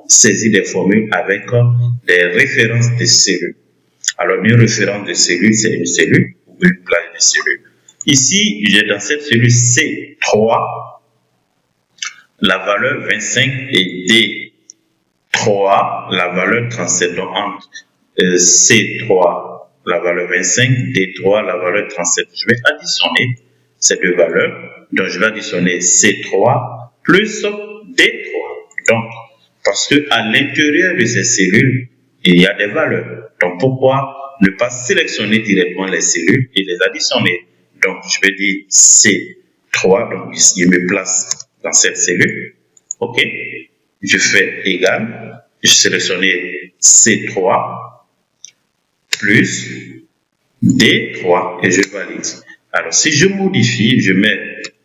saisir des formules avec des références de cellules. Alors, une référence de cellule, c'est une cellule ou une plage de cellules. Ici, j'ai dans cette cellule C3 la valeur 25 et D3 la valeur 37. Donc, entre C3 la valeur 25, D3 la valeur 37. Je vais additionner ces deux valeurs. Donc, je vais additionner C3 plus D3. Donc, parce qu'à l'intérieur de ces cellules, il y a des valeurs. Donc, pourquoi ne pas sélectionner directement les cellules et les additionner? Donc, je vais dire C3. Donc, ici, je me place dans cette cellule. OK? Je fais égal. Je sélectionne C3 plus D3 et je valide. Alors, si je modifie, je mets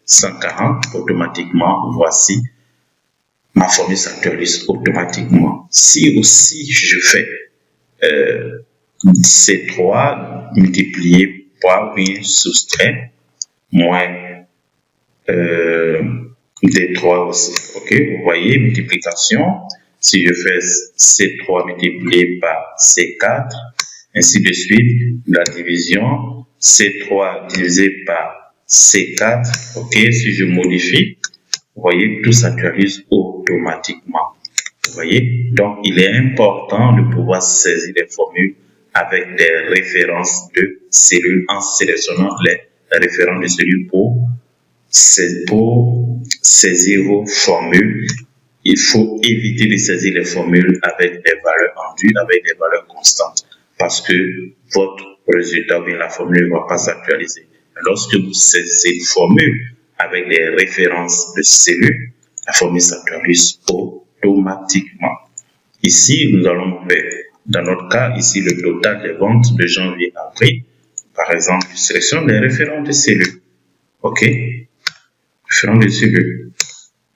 140 automatiquement. Voici ma formule s'actualise automatiquement. Si aussi je fais C3 multiplié par une soustrait moins D3 aussi. OK, vous voyez, multiplication. Si je fais C3 multiplié par C4, ainsi de suite, la division, C3 divisé par C4, OK, si je modifie, vous voyez, tout s'actualise automatiquement. Vous voyez, donc il est important de pouvoir saisir les formules avec des références de cellules en sélectionnant les références de cellules pour saisir vos formules. Il faut éviter de saisir les formules avec des valeurs indues, avec des valeurs constantes, parce que votre résultat ou bien la formule ne va pas s'actualiser. Lorsque vous saisissez une formule avec des références de cellules, la formule s'actualise automatiquement. Ici, nous allons faire, dans notre cas, ici, le total des ventes de janvier à avril. Par exemple, sélection des références de cellules. OK? Références de cellules.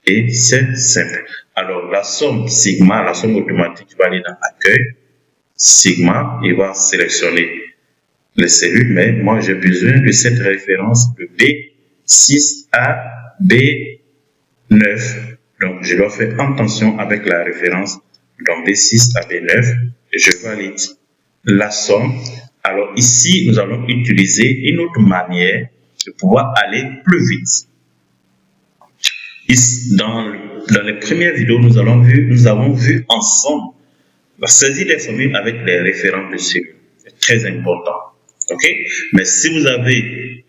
Et c'est simple. Alors, la somme sigma, la somme automatique va aller dans accueil. Sigma, il va sélectionner les cellules, mais moi, j'ai besoin de cette référence de B6 à B9. Donc, je dois faire attention avec la référence donc B6 à B9 et je valide la somme. Alors, ici, nous allons utiliser une autre manière de pouvoir aller plus vite. Ici, dans les premières vidéos, nous avons vu ensemble la saisie des formules avec les références de cellules. C'est très important. OK? Mais si vous avez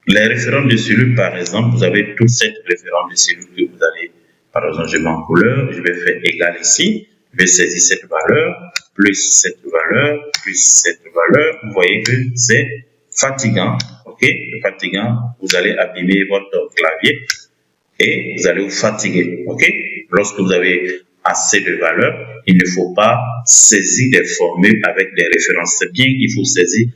les références de cellules, par exemple, vous avez toute cette référence de cellules que vous allez, par exemple, je mets en couleur, je vais faire égal ici, je vais saisir cette valeur, plus cette valeur, plus cette valeur. Vous voyez que c'est fatigant. OK? Fatigant, vous allez abîmer votre clavier et vous allez vous fatiguer. OK? Lorsque vous avez assez de valeurs, il ne faut pas saisir des formules avec des références. C'est bien qu'il faut saisir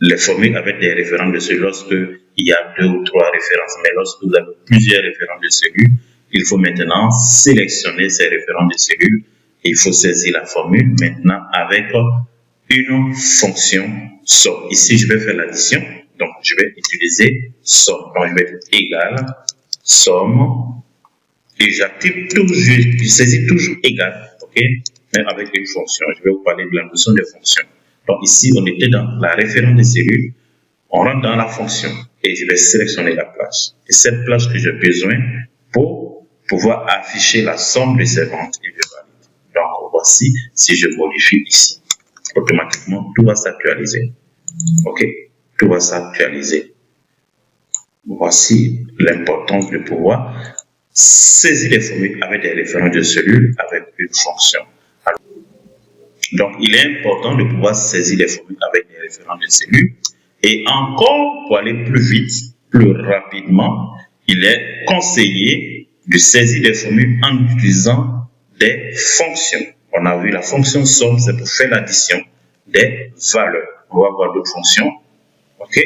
les formules avec des références de cellules lorsque il y a 2 ou 3 références. Mais lorsque vous avez plusieurs références de cellules, il faut maintenant sélectionner ces références de cellules et il faut saisir la formule maintenant avec une fonction somme. Ici, je vais faire l'addition. Donc, je vais utiliser somme. Donc, je vais dire égal somme. Et j'active toujours, je saisis toujours égal, OK, mais avec une fonction. Je vais vous parler de la notion de fonction. Donc ici, on était dans la référence des cellules, on rentre dans la fonction et je vais sélectionner la plage. Et cette plage que j'ai besoin pour pouvoir afficher la somme de ces ventes et je valide. Donc voici, si je modifie ici, automatiquement tout va s'actualiser. OK, tout va s'actualiser. Voici l'importance de pouvoir saisir les formules avec des références de cellules avec une fonction. Alors, donc, il est important de pouvoir saisir les formules avec des références de cellules. Et encore, pour aller plus vite, plus rapidement, il est conseillé de saisir les formules en utilisant des fonctions. On a vu la fonction somme, c'est pour faire l'addition des valeurs. On va voir d'autres fonctions. OK?